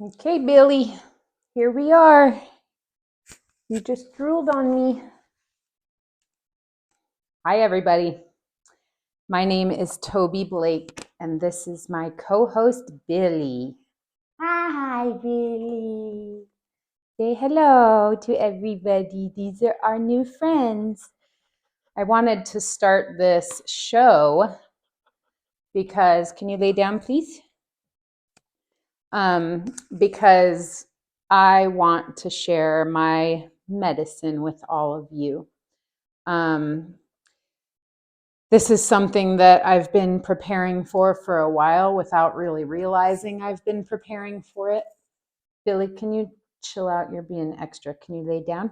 Okay, Billy, here we are. You just drooled on me. Hi, everybody. My name is Toby Blake, and this is my co-host, Billy. Hi, Billy. Say hello to everybody. These are our new friends. I wanted to start this show because, can you lay down, please? Because I want to share my medicine with all of you. This is something that I've been preparing for a while without really realizing I've been preparing for it. Billy, can you chill out? You're being extra. Can you lay down?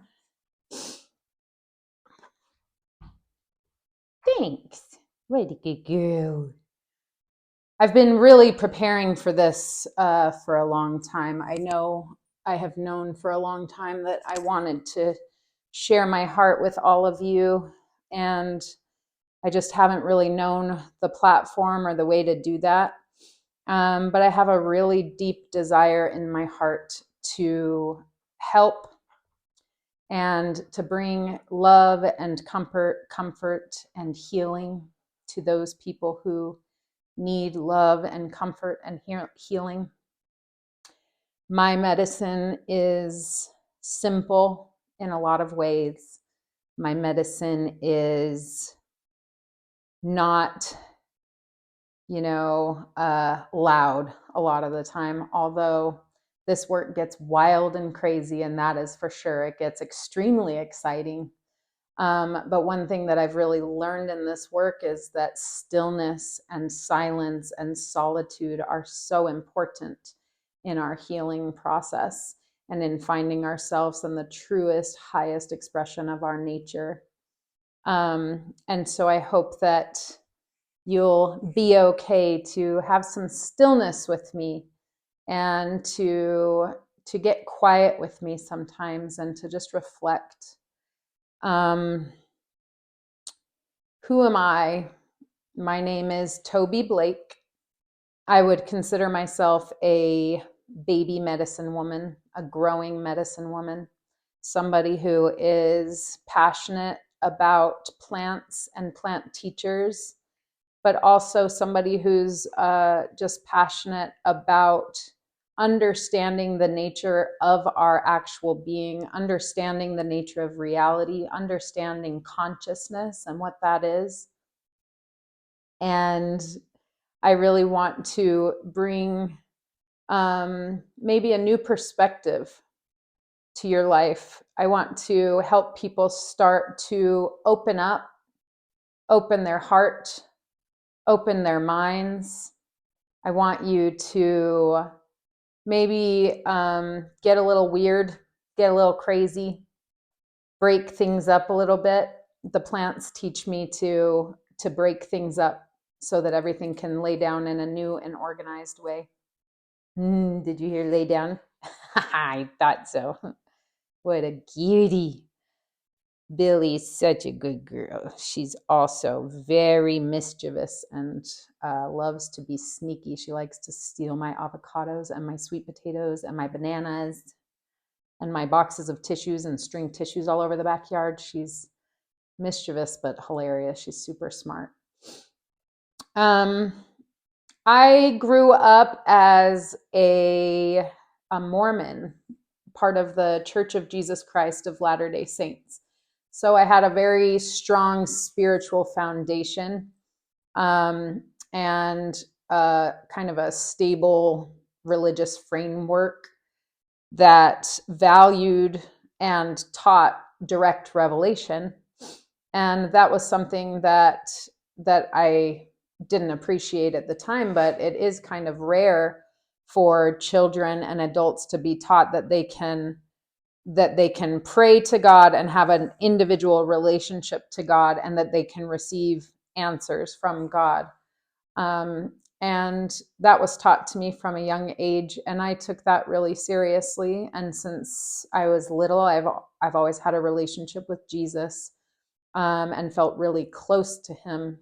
Thanks. Way to good girl. I've been really preparing for this for a long time. I have known for a long time that I wanted to share my heart with all of you, and I just haven't really known the platform or the way to do that. But I have a really deep desire in my heart to help and to bring love and comfort and healing to those people who need love and comfort and healing. My medicine is simple in a lot of ways. My medicine is not, loud a lot of the time, although this work gets wild and crazy, and that is for sure. It gets extremely exciting. But one thing that I've really learned in this work is that stillness and silence and solitude are so important in our healing process and in finding ourselves in the truest, highest expression of our nature. And so I hope that you'll be okay to have some stillness with me and to get quiet with me sometimes and to just reflect. Who am I? My name is Toby Blake. I would consider myself a baby medicine woman, a growing medicine woman, somebody who is passionate about plants and plant teachers, but also somebody who's just passionate about understanding the nature of our actual being, understanding the nature of reality, understanding consciousness and what that is. And I really want to bring maybe a new perspective to your life. I want to help people start to open up, open their heart, open their minds. I want you to maybe get a little weird, get a little crazy, break things up a little bit. The plants teach me to break things up so that everything can lay down in a new and organized way. Did you hear lay down? I thought so. What a cutie. Billy's such a good girl. She's also very mischievous and loves to be sneaky. She likes to steal my avocados and my sweet potatoes and my bananas and my boxes of tissues and string tissues all over the backyard. She's mischievous but hilarious. She's super smart. I grew up as a Mormon, part of the Church of Jesus Christ of Latter-day Saints. So I had a very strong spiritual foundation and kind of a stable religious framework that valued and taught direct revelation. And that was something that I didn't appreciate at the time, but it is kind of rare for children and adults to be taught that they can pray to God and have an individual relationship to God, and that they can receive answers from God. And that was taught to me from a young age, and I took that really seriously. And since I was little, I've always had a relationship with Jesus, and felt really close to him.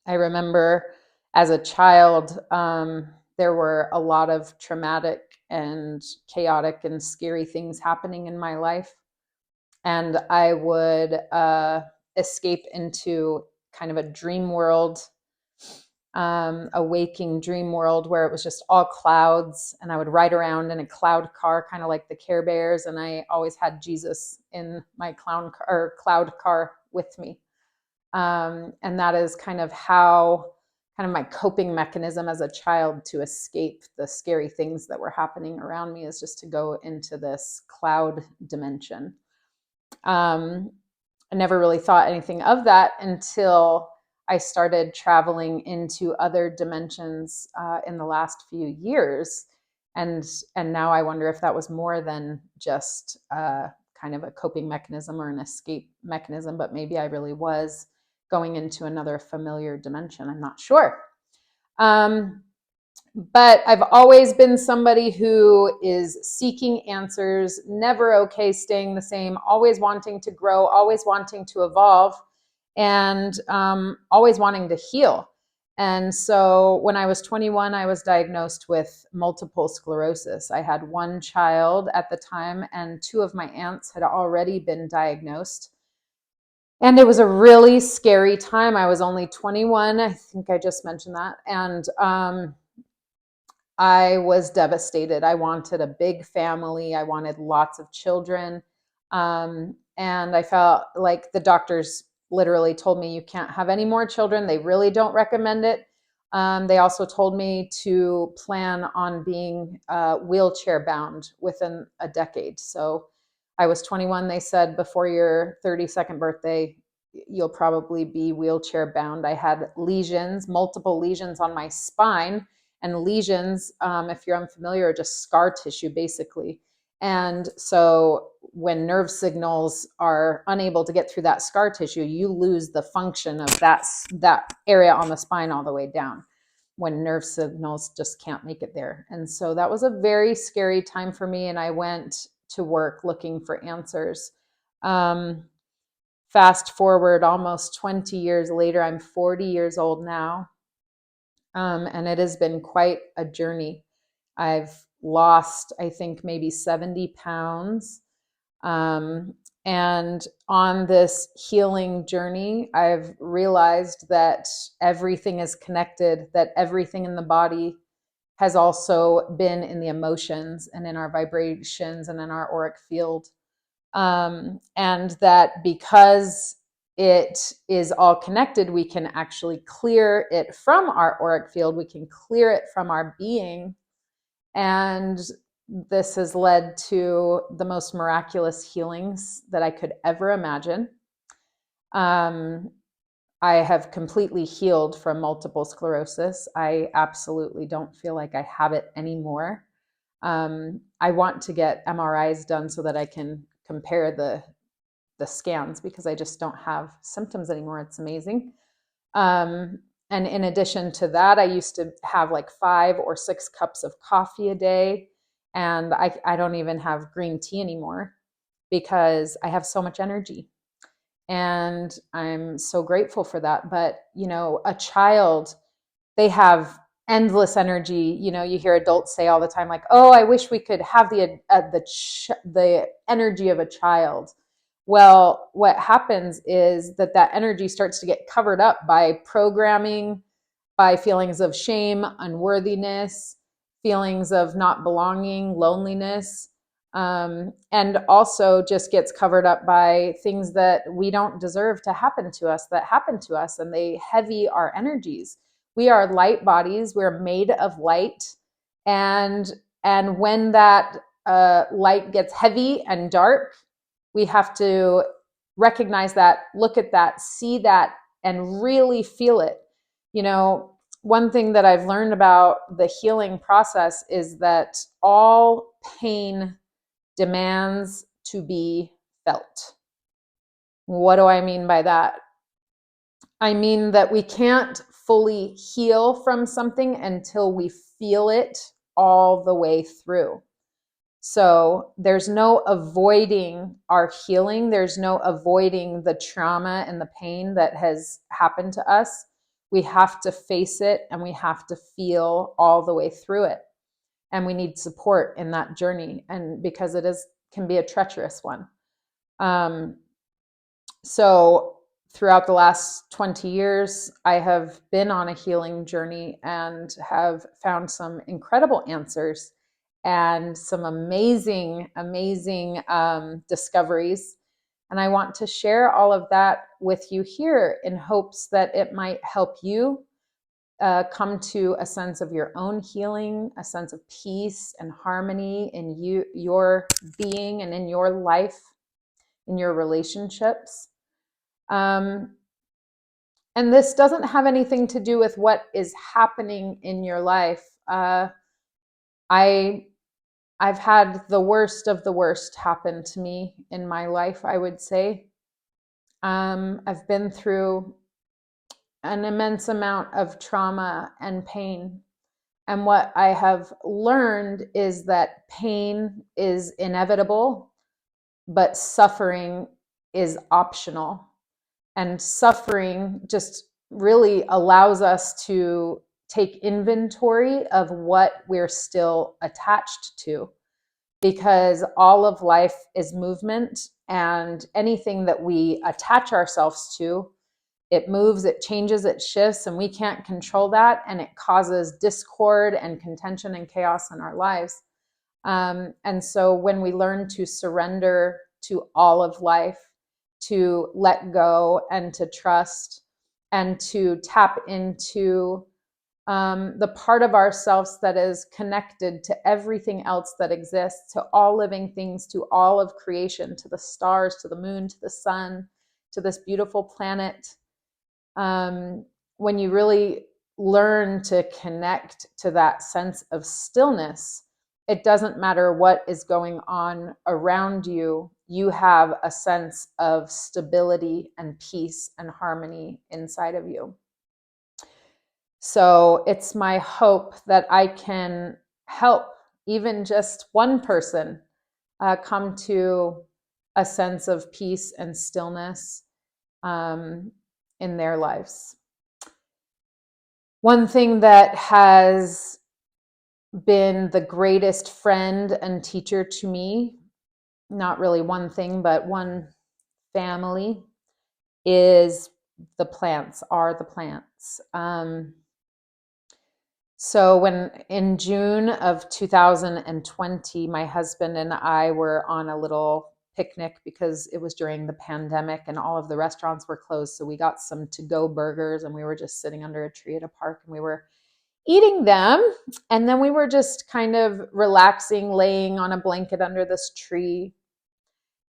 I remember as a child, there were a lot of traumatic and chaotic and scary things happening in my life. And I would escape into kind of a dream world, a waking dream world where it was just all clouds, and I would ride around in a cloud car, kind of like the Care Bears, and I always had Jesus in my cloud car with me. And that is kind of my coping mechanism as a child to escape the scary things that were happening around me, is just to go into this cloud dimension. I never really thought anything of that until I started traveling into other dimensions in the last few years. And now I wonder if that was more than just kind of a coping mechanism or an escape mechanism, but maybe I really was going into another familiar dimension. I'm not sure. But I've always been somebody who is seeking answers, never okay staying the same, always wanting to grow, always wanting to evolve, and always wanting to heal. And so when I was 21, I was diagnosed with multiple sclerosis. I had one child at the time, and two of my aunts had already been diagnosed. And it was a really scary time. I was only 21. I think I just mentioned that. And I was devastated. I wanted a big family. I wanted lots of children. And I felt like the doctors literally told me, you can't have any more children. They really don't recommend it. They also told me to plan on being wheelchair bound within a decade. So I was 21. They said before your 32nd birthday, you'll probably be wheelchair bound. I had lesions, multiple lesions on my spine. And lesions, if you're unfamiliar, are just scar tissue, basically. And so when nerve signals are unable to get through that scar tissue, you lose the function of that area on the spine all the way down, when nerve signals just can't make it there. And so that was a very scary time for me, and I went to work looking for answers. Fast forward almost 20 years later, I'm 40 years old now. And it has been quite a journey. I've lost, I think, maybe 70 pounds. And on this healing journey, I've realized that everything is connected, that everything in the body has also been in the emotions and in our vibrations and in our auric field. And that because it is all connected, we can actually clear it from our auric field. We can clear it from our being. And this has led to the most miraculous healings that I could ever imagine. I have completely healed from multiple sclerosis. I absolutely don't feel like I have it anymore. I want to get MRIs done so that I can compare the scans, because I just don't have symptoms anymore. It's amazing. And in addition to that, I used to have like 5 or 6 cups of coffee a day. And I don't even have green tea anymore because I have so much energy. And I'm so grateful for that. But, a child, they have endless energy. You hear adults say all the time, like, oh, I wish we could have the energy of a child. Well, what happens is that energy starts to get covered up by programming, by feelings of shame, unworthiness, feelings of not belonging, loneliness, and also just gets covered up by things that we don't deserve to happen to us, that happen to us, and they heavy our energies. We are light bodies. We're made of light. And when that light gets heavy and dark, we have to recognize that, look at that, see that, and really feel it. One thing that I've learned about the healing process is that all pain demands to be felt. What do I mean by that? I mean that we can't fully heal from something until we feel it all the way through. So there's no avoiding our healing. There's no avoiding the trauma and the pain that has happened to us. we have to face it and we have to feel all the way through it. And we need support in that journey, and because it can be a treacherous one. So throughout the last 20 years, I have been on a healing journey and have found some incredible answers and some amazing, amazing discoveries. And I want to share all of that with you here in hopes that it might help you come to a sense of your own healing, a sense of peace and harmony in your being and in your life, in your relationships. And this doesn't have anything to do with what is happening in your life. I've had the worst of the worst happen to me in my life, I would say. I've been through an immense amount of trauma and pain. And what I have learned is that pain is inevitable, but suffering is optional. And suffering just really allows us to take inventory of what we're still attached to, because all of life is movement, and anything that we attach ourselves to, it moves, it changes, it shifts, and we can't control that, and it causes discord and contention and chaos in our lives. And so when we learn to surrender to all of life, to let go and to trust and to tap into the part of ourselves that is connected to everything else that exists, to all living things, to all of creation, to the stars, to the moon, to the sun, to this beautiful planet. When you really learn to connect to that sense of stillness, it doesn't matter what is going on around you. You have a sense of stability and peace and harmony inside of you. So it's my hope that I can help even just one person come to a sense of peace and stillness in their lives. One thing that has been the greatest friend and teacher to me, not really one thing, but one family, is the plants, are the plants. So when in June of 2020, my husband and I were on a little picnic because it was during the pandemic and all of the restaurants were closed. So we got some to-go burgers and we were just sitting under a tree at a park and we were eating them. And then we were just kind of relaxing, laying on a blanket under this tree.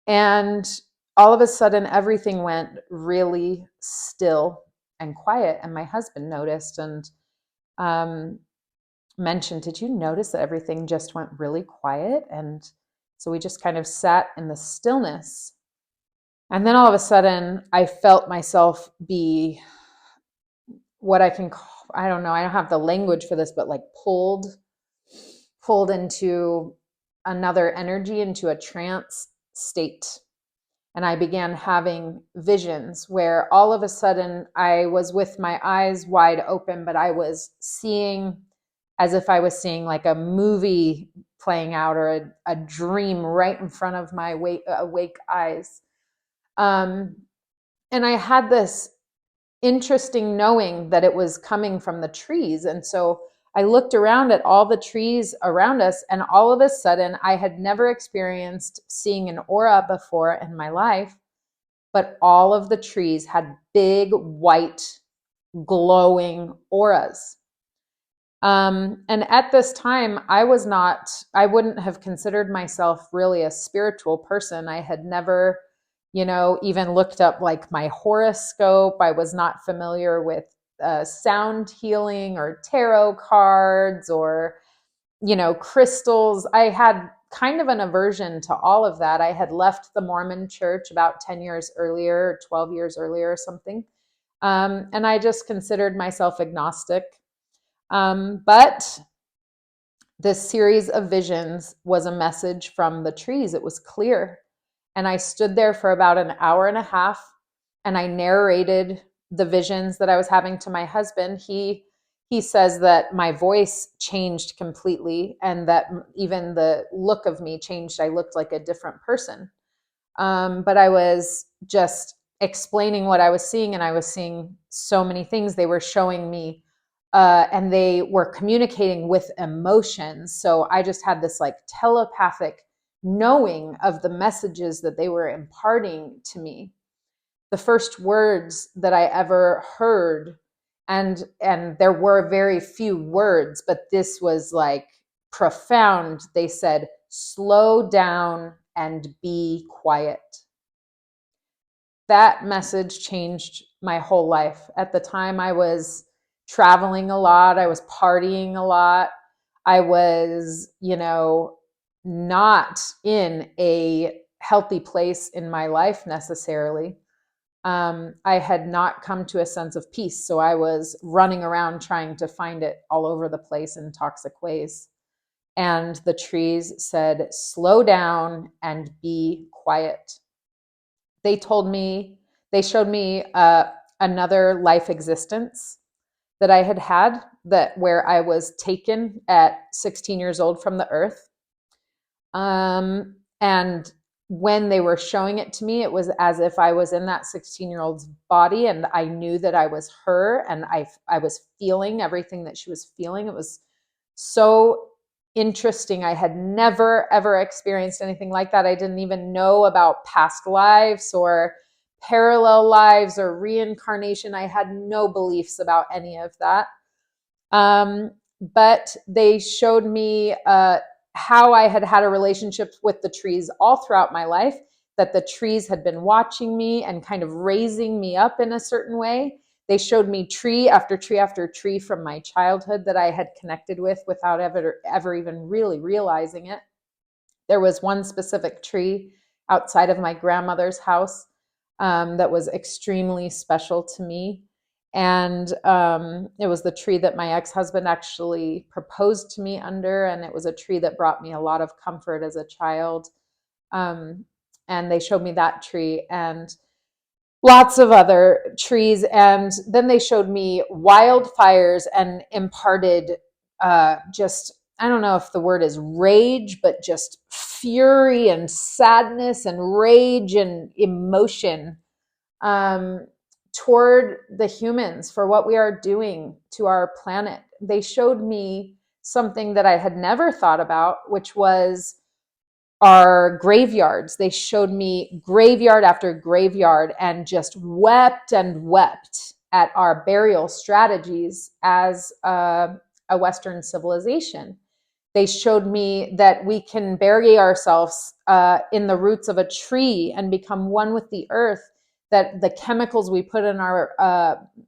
And all of a sudden, everything went really still and quiet. And my husband noticed and mentioned, did you notice that everything just went really quiet? And so we just kind of sat in the stillness. And then all of a sudden, I felt myself be what I can call, I don't know, I don't have the language for this, but like pulled into another energy, into a trance state. And I began having visions where all of a sudden I was with my eyes wide open, but I was seeing as if I was seeing like a movie playing out or a dream right in front of my awake eyes. And I had this interesting knowing that it was coming from the trees. And so I looked around at all the trees around us, and all of a sudden I had never experienced seeing an aura before in my life, but all of the trees had big white glowing auras. And at this time, I wouldn't have considered myself really a spiritual person. I had never, even looked up like my horoscope. I was not familiar with sound healing or tarot cards or, crystals. I had kind of an aversion to all of that. I had left the Mormon church about 10 years earlier, or 12 years earlier or something. And I just considered myself agnostic. But this series of visions was a message from the trees. It was clear. And I stood there for about an hour and a half and I narrated the visions that I was having to my husband, he says that my voice changed completely and that even the look of me changed. I looked like a different person. But I was just explaining what I was seeing, and I was seeing so many things. They were showing me, and they were communicating with emotions. So I just had this like telepathic knowing of the messages that they were imparting to me. The first words that I ever heard, and there were very few words, but this was like profound. They said, "Slow down and be quiet." That message changed my whole life. At the time, I was traveling a lot, I was partying a lot. I was, not in a healthy place in my life necessarily. I had not come to a sense of peace. So I was running around trying to find it all over the place in toxic ways. And the trees said, "Slow down and be quiet." They told me, they showed me another life existence that I had had, that where I was taken at 16 years old from the earth. And when they were showing it to me, it was as if I was in that 16-year-old's body, and I knew that I was her, and I was feeling everything that she was feeling. It was so interesting. I had never, ever experienced anything like that. I didn't even know about past lives or parallel lives or reincarnation. I had no beliefs about any of that. But they showed me how I had had a relationship with the trees all throughout my life, that the trees had been watching me and kind of raising me up in a certain way. They showed me tree after tree after tree from my childhood that I had connected with without ever even really realizing it. There was one specific tree outside of my grandmother's house that was extremely special to me. And it was the tree that my ex-husband actually proposed to me under. And it was a tree that brought me a lot of comfort as a child. And they showed me that tree and lots of other trees. And then they showed me wildfires and imparted just, I don't know if the word is rage, but just fury and sadness and rage and emotion toward the humans for what we are doing to our planet. They showed me something that I had never thought about, which was our graveyards. They showed me graveyard after graveyard and just wept and wept at our burial strategies as a Western civilization. They showed me that we can bury ourselves in the roots of a tree and become one with the earth, that the chemicals we put in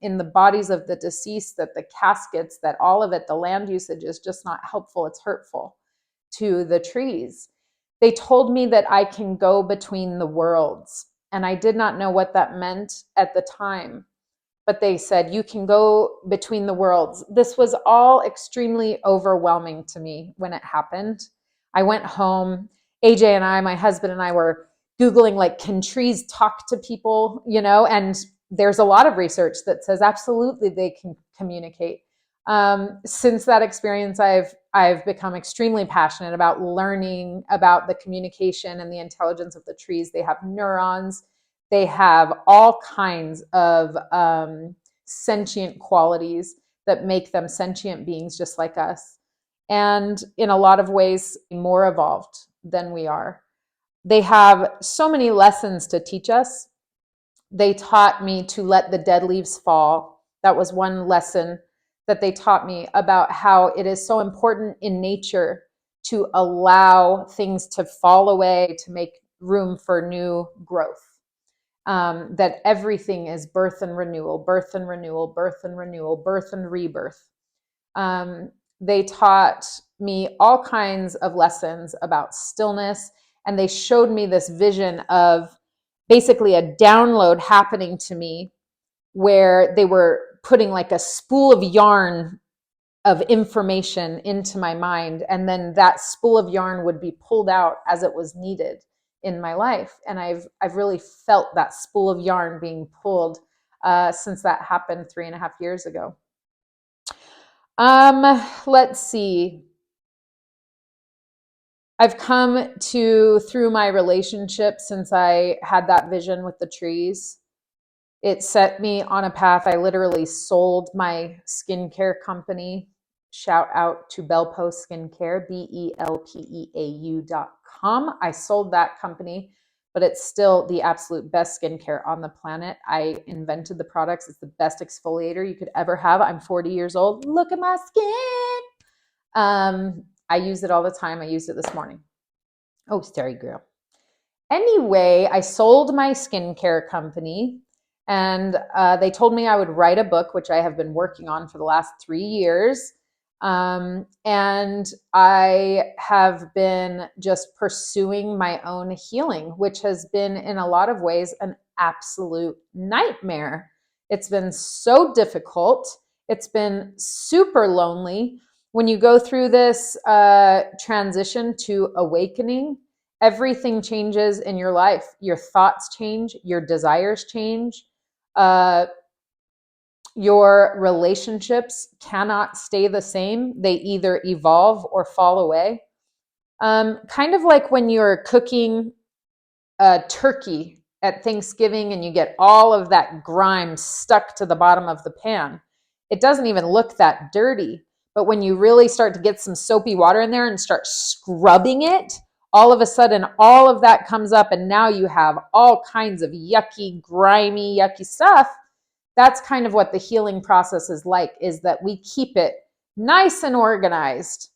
in the bodies of the deceased, that the caskets, that all of it, the land usage is just not helpful, it's hurtful to the trees. They told me that I can go between the worlds, and I did not know what that meant at the time. But they said, you can go between the worlds. This was all extremely overwhelming to me when it happened. I went home. AJ and I, my husband and I, were Googling, like, can trees talk to people? And there's a lot of research that says absolutely they can communicate. Since that experience, I've become extremely passionate about learning about the communication and the intelligence of the trees. They have neurons. They have all kinds of sentient qualities that make them sentient beings just like us. And in a lot of ways, more evolved than we are. They have so many lessons to teach us. They taught me to let the dead leaves fall. That was one lesson that they taught me, about how it is so important in nature to allow things to fall away, to make room for new growth. That everything is birth and renewal, birth and renewal, birth and renewal, birth and rebirth. They taught me all kinds of lessons about stillness, and they showed me this vision of basically a download happening to me, where they were putting like a spool of yarn of information into my mind, and then that spool of yarn would be pulled out as it was needed in my life. And I've really felt that spool of yarn being pulled since that happened 3.5 years ago. Let's see. I've come to, through my relationship, since I had that vision with the trees, it set me on a path. I literally sold my skincare company. Shout out to Belpo Skincare, BELPEAU.com. I sold that company, but it's still the absolute best skincare on the planet. I invented the products. It's the best exfoliator you could ever have. I'm 40 years old. Look at my skin. I use it all the time. I used it this morning. Oh, sorry, girl. Anyway, I sold my skincare company, and they told me I would write a book, which I have been working on for the last 3 years. And I have been just pursuing my own healing, which has been in a lot of ways an absolute nightmare. It's been so difficult. It's been super lonely. When you go through this transition to awakening, everything changes in your life. Your thoughts change, your desires change. Your relationships cannot stay the same. They either evolve or fall away. Kind of like when you're cooking a turkey at Thanksgiving and you get all of that grime stuck to the bottom of the pan. It doesn't even look that dirty. But when you really start to get some soapy water in there and start scrubbing it, all of a sudden, all of that comes up, and now you have all kinds of yucky, grimy, yucky stuff. That's kind of what the healing process is like, is that we keep it nice and organized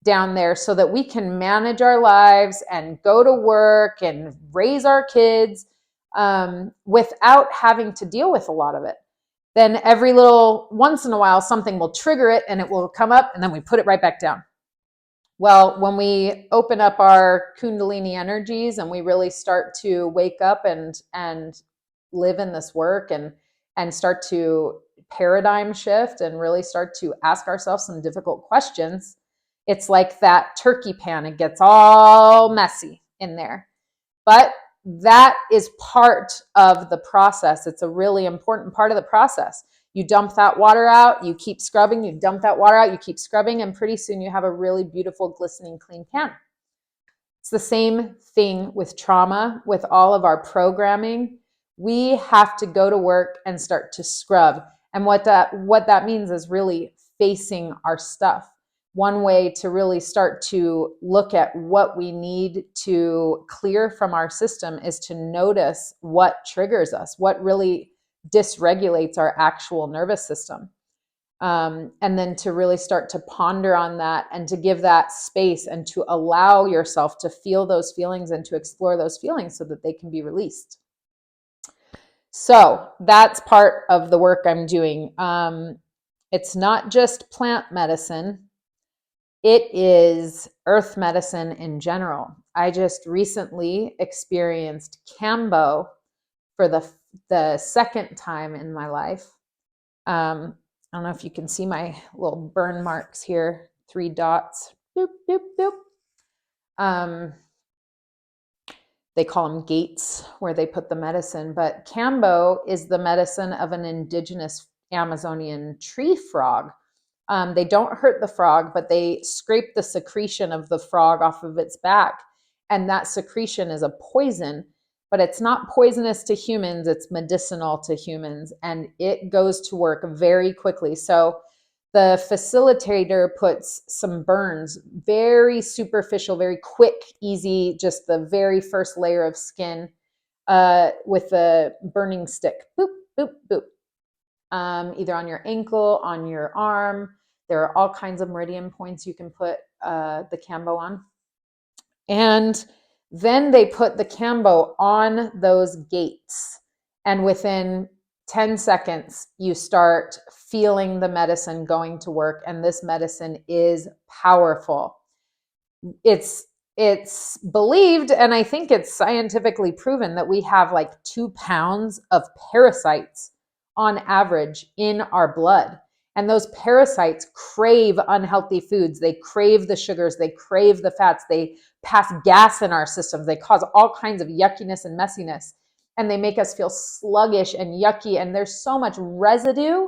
down there so that we can manage our lives and go to work and raise our kids without having to deal with a lot of it. Then every little once in a while, something will trigger it and it will come up, and then we put it right back down. Well, when we open up our Kundalini energies and we really start to wake up and live in this work and start to paradigm shift and really start to ask ourselves some difficult questions, it's like that turkey pan. It gets all messy in there. But that is part of the process. It's a really important part of the process. You dump that water out, you keep scrubbing, you dump that water out, you keep scrubbing, and pretty soon you have a really beautiful, glistening, clean pan. It's the same thing with trauma, with all of our programming. We have to go to work and start to scrub. And what that means is really facing our stuff. One way to really start to look at what we need to clear from our system is to notice what triggers us, what really dysregulates our actual nervous system. And then to really start to ponder on that and to give that space and to allow yourself to feel those feelings and to explore those feelings so that they can be released. So that's part of the work I'm doing. It's not just plant medicine. It is earth medicine in general. I just recently experienced Kambo for the second time in my life. I don't know if you can see my little burn marks here, 3 dots. Boop, boop, boop. They call them gates where they put the medicine, but Kambo is the medicine of an indigenous Amazonian tree frog. They don't hurt the frog, but they scrape the secretion of the frog off of its back. And that secretion is a poison, but it's not poisonous to humans. It's medicinal to humans, and it goes to work very quickly. So the facilitator puts some burns, very superficial, very quick, easy, just the very first layer of skin with a burning stick. Boop, boop, boop. Either on your ankle, on your arm. There are all kinds of meridian points you can put the Kambo on. And then they put the Kambo on those gates. And within 10 seconds, you start feeling the medicine going to work. And this medicine is powerful. It's believed, and I think it's scientifically proven, that we have like 2 pounds of parasites on average in our blood. And those parasites crave unhealthy foods. They crave the sugars. They crave the fats. They pass gas in our systems. They cause all kinds of yuckiness and messiness. and they make us feel sluggish and yucky. And there's so much residue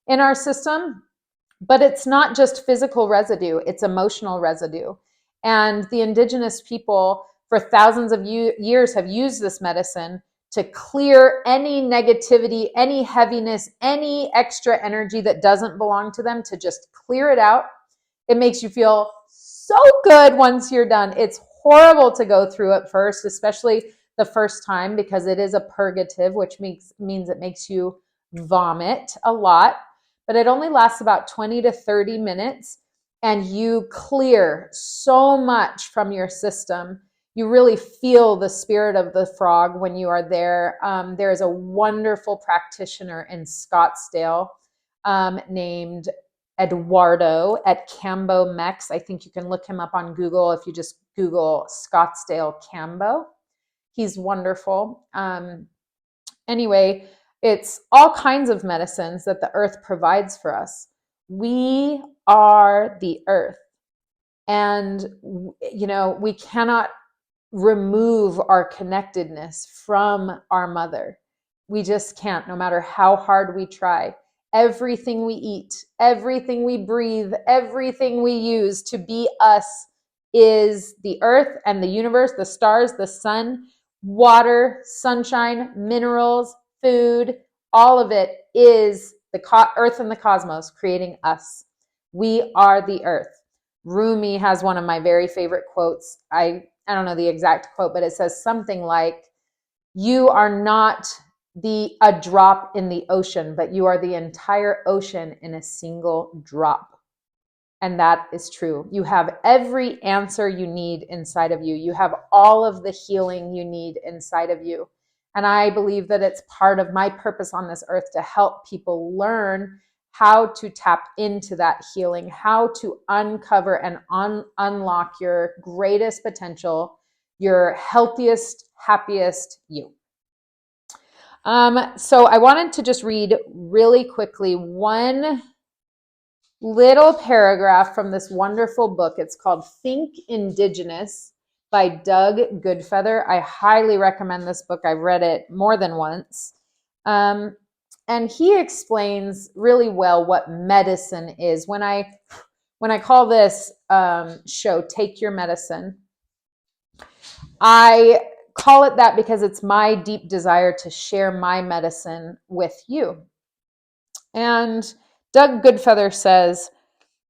in our system, but it's not just physical residue, it's emotional residue. And the indigenous people for thousands of years have used this medicine to clear any negativity, any heaviness, any extra energy that doesn't belong to them, to just clear it out. It makes you feel so good once you're done. It's horrible to go through at first, especially the first time, because it is a purgative, which means it makes you vomit a lot. But it only lasts about 20 to 30 minutes, and you clear so much from your system. You really feel the spirit of the frog when you are there. There is a wonderful practitioner in Scottsdale named Eduardo at Cambo Mex. I think you can look him up on Google if you just Google Scottsdale Cambo. He's wonderful. Anyway, it's all kinds of medicines that the earth provides for us. We are the earth. And, we cannot remove our connectedness from our mother. We just can't, no matter how hard we try. Everything we eat, everything we breathe, everything we use to be us is the earth and the universe, the stars, the sun, water, sunshine, minerals, food. All of it is the earth and the cosmos creating us. We are the earth. Rumi has one of my very favorite quotes. I don't know the exact quote, but it says something like, "You are not a drop in the ocean, but you are the entire ocean in a single drop." And that is true. You have every answer you need inside of you. You have all of the healing you need inside of you. And I believe that it's part of my purpose on this earth to help people learn how to tap into that healing, how to uncover and unlock your greatest potential, your healthiest, happiest you. So I wanted to just read really quickly one little paragraph from this wonderful book. It's called Think Indigenous by Doug Goodfeather. I highly recommend this book. I've read it more than once. And he explains really well what medicine is. When I call this show Take Your Medicine, I call it that because it's my deep desire to share my medicine with you. And Doug Goodfeather says,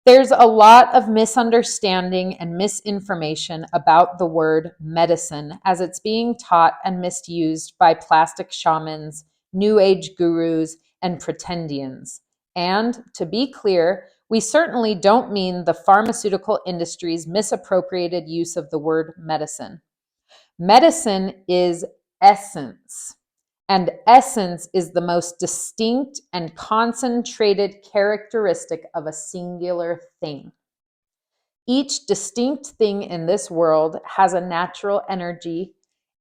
there's a lot of misunderstanding and misinformation about the word medicine as it's being taught and misused by plastic shamans, new age gurus, and pretendians. And to be clear, we certainly don't mean the pharmaceutical industry's misappropriated use of the word medicine. Medicine is essence. And essence is the most distinct and concentrated characteristic of a singular thing. Each distinct thing in this world has a natural energy,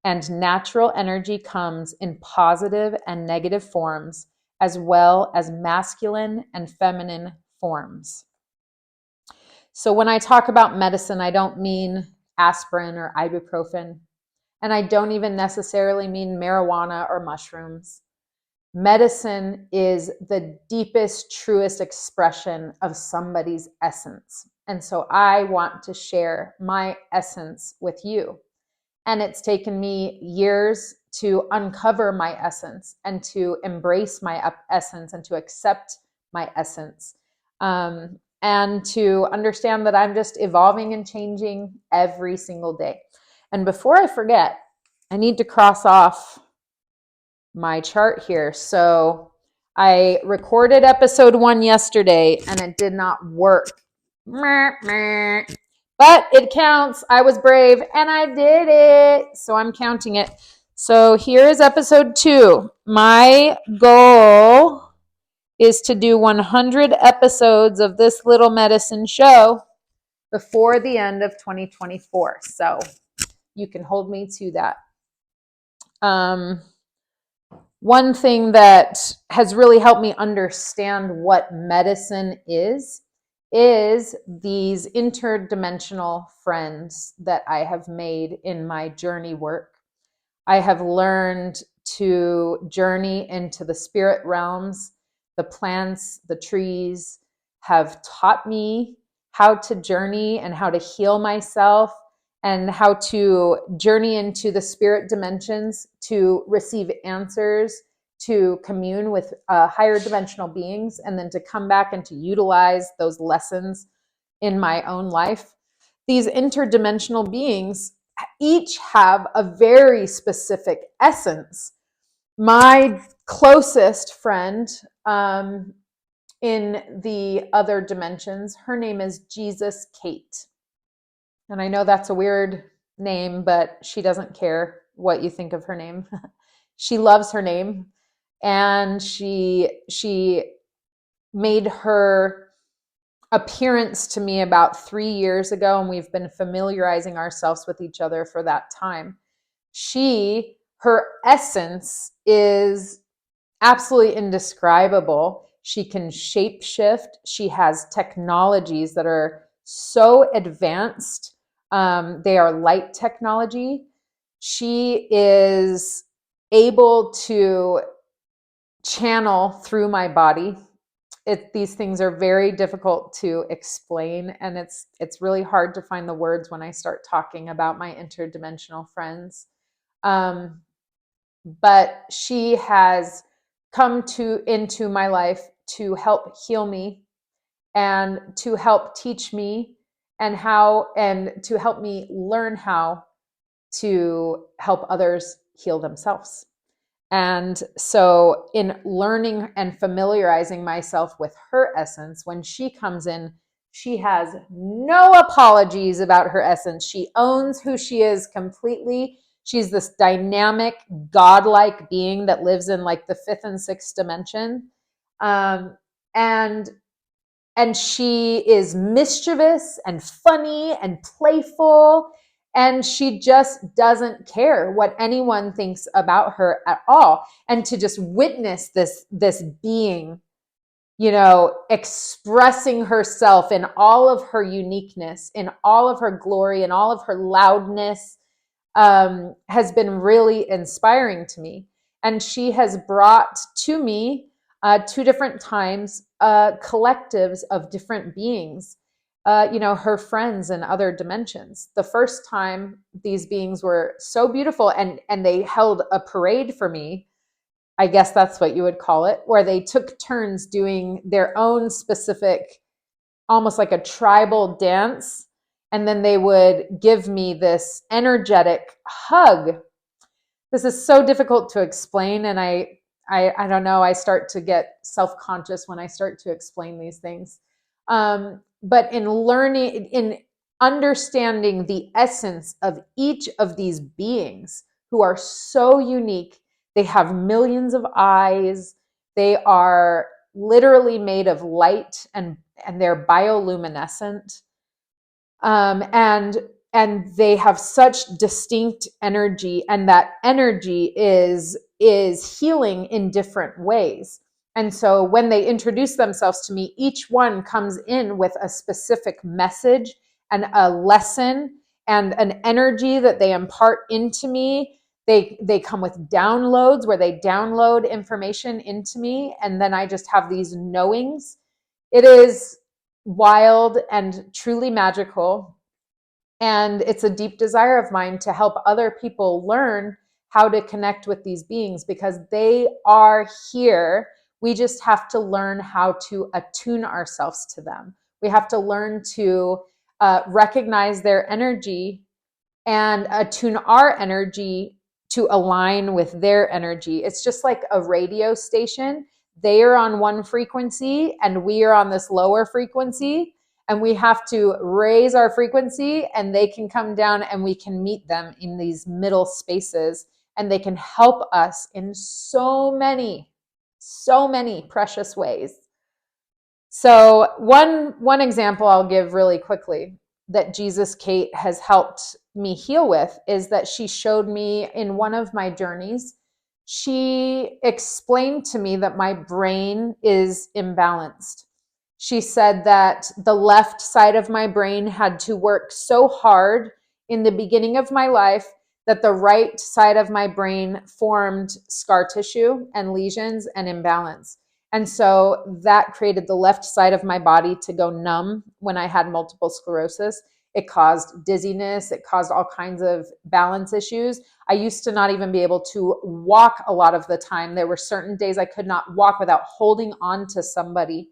and natural energy comes in positive and negative forms, as well as masculine and feminine forms. So when I talk about medicine, I don't mean aspirin or ibuprofen. And I don't even necessarily mean marijuana or mushrooms. Medicine is the deepest, truest expression of somebody's essence. And so I want to share my essence with you. And it's taken me years to uncover my essence and to embrace my essence and to accept my essence. And to understand that I'm just evolving and changing every single day. And before I forget, I need to cross off my chart here. So I recorded episode 1 yesterday and it did not work. But it counts. I was brave and I did it. So I'm counting it. So here is episode 2. My goal is to do 100 episodes of this little medicine show before the end of 2024. So you can hold me to that. One thing that has really helped me understand what medicine is these interdimensional friends that I have made in my journey work. I have learned to journey into the spirit realms. The plants, the trees have taught me how to journey and how to heal myself and how to journey into the spirit dimensions to receive answers, to commune with higher dimensional beings, and then to come back and to utilize those lessons in my own life. These interdimensional beings each have a very specific essence. My closest friend in the other dimensions, her name is Jesus Kate. And I know that's a weird name, but she doesn't care what you think of her name. She loves her name. And she made her appearance to me about 3 years ago, and we've been familiarizing ourselves with each other for that time. Her essence is absolutely indescribable. She can shapeshift. She has technologies that are so advanced. They are light technology. She is able to channel through my body. These things are very difficult to explain, and it's really hard to find the words when I start talking about my interdimensional friends. But she has come into my life to help heal me and to help teach me and to help me learn how to help others heal themselves. And so in learning and familiarizing myself with her essence, when she comes in, she has no apologies about her essence. She owns who she is completely. She's this dynamic, godlike being that lives in like the fifth and sixth dimension. And she is mischievous and funny and playful. And she just doesn't care what anyone thinks about her at all. And to just witness this being, expressing herself in all of her uniqueness, in all of her glory, in all of her loudness, has been really inspiring to me. And she has brought to me 2 different times collectives of different beings, her friends in other dimensions. The first time, these beings were so beautiful, and they held a parade for me. I guess that's what you would call it, where they took turns doing their own specific, almost like a tribal dance. And then they would give me this energetic hug. This is so difficult to explain. And I don't know, I start to get self-conscious when I start to explain these things. But in understanding the essence of each of these beings who are so unique, they have millions of eyes. They are literally made of light, and they're bioluminescent. And they have such distinct energy, and that energy is healing in different ways. And so when they introduce themselves to me, each one comes in with a specific message and a lesson and an energy that they impart into me. They come with downloads where they download information into me, and then I just have these knowings. It is wild and truly magical. And it's a deep desire of mine to help other people learn how to connect with these beings, because they are here. We just have to learn how to attune ourselves to them. We have to learn to recognize their energy and attune our energy to align with their energy. It's just like a radio station. They are on one frequency and we are on this lower frequency, and we have to raise our frequency, and they can come down and we can meet them in these middle spaces, and they can help us in so many precious ways. So one example I'll give really quickly that Jesus Kate has helped me heal with is that she showed me in one of my journeys, she explained to me that my brain is imbalanced. She said that the left side of my brain had to work so hard in the beginning of my life that the right side of my brain formed scar tissue and lesions and imbalance. And so that created the left side of my body to go numb when I had multiple sclerosis. It caused dizziness. It caused all kinds of balance issues. I used to not even be able to walk a lot of the time. There were certain days I could not walk without holding on to somebody.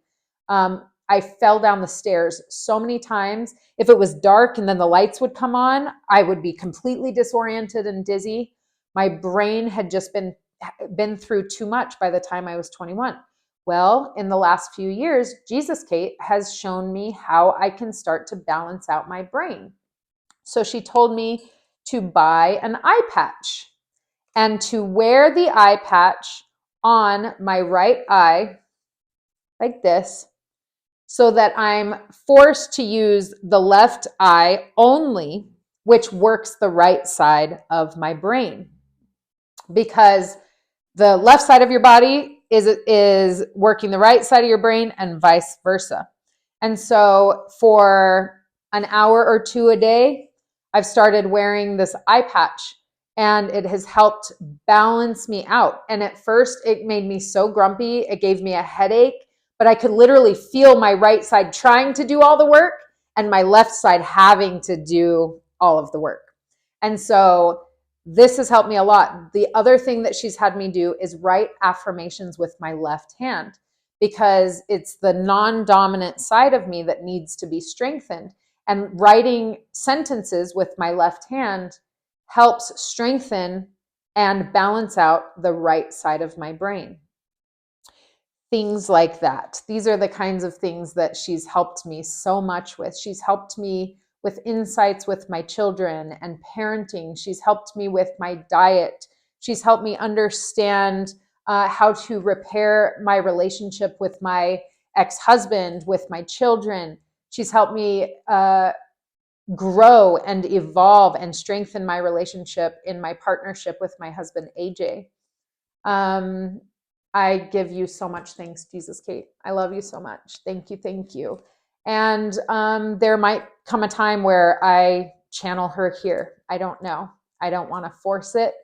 I fell down the stairs so many times. If it was dark and then the lights would come on, I would be completely disoriented and dizzy. My brain had just been through too much by the time I was 21. Well, in the last few years, Jesus Kate has shown me how I can start to balance out my brain. So she told me to buy an eye patch and to wear the eye patch on my right eye like this, so that I'm forced to use the left eye only, which works the right side of my brain. Because the left side of your body is working the right side of your brain and vice versa. And so for an hour or two a day, I've started wearing this eye patch, and it has helped balance me out. And at first it made me so grumpy. It gave me a headache, but I could literally feel my right side trying to do all the work and my left side having to do all of the work. And so this has helped me a lot. The other thing that she's had me do is write affirmations with my left hand, because it's the non-dominant side of me that needs to be strengthened. And writing sentences with my left hand helps strengthen and balance out the right side of my brain. Things like that. These are the kinds of things that she's helped me so much with. She's helped me with insights with my children and parenting. She's helped me with my diet. She's helped me understand how to repair my relationship with my ex-husband, with my children. She's helped me grow and evolve and strengthen my relationship in my partnership with my husband, AJ. I give you so much thanks, Jesus Kate. I love you so much. Thank you, thank you. And there might come a time where I channel her here. I don't know. I don't want to force it,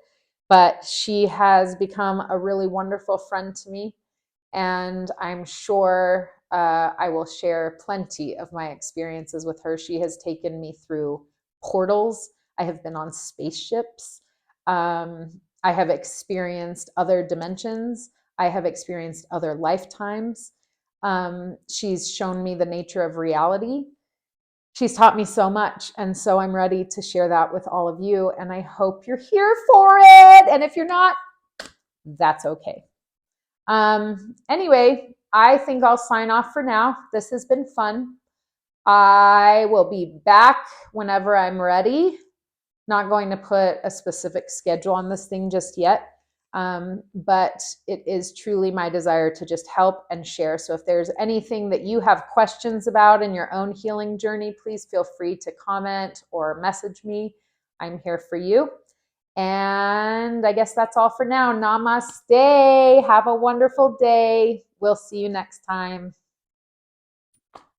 but she has become a really wonderful friend to me. And I'm sure I will share plenty of my experiences with her. She has taken me through portals. I have been on spaceships. I have experienced other dimensions. I have experienced other lifetimes. She's shown me the nature of reality. She's taught me so much. And so I'm ready to share that with all of you. And I hope you're here for it. And if you're not, that's okay. Anyway, I think I'll sign off for now. This has been fun. I will be back whenever I'm ready. Not going to put a specific schedule on this thing just yet. But it is truly my desire to just help and share. So if there's anything that you have questions about in your own healing journey, please feel free to comment or message me. I'm here for you. And I guess that's all for now. Namaste. Have a wonderful day. We'll see you next time.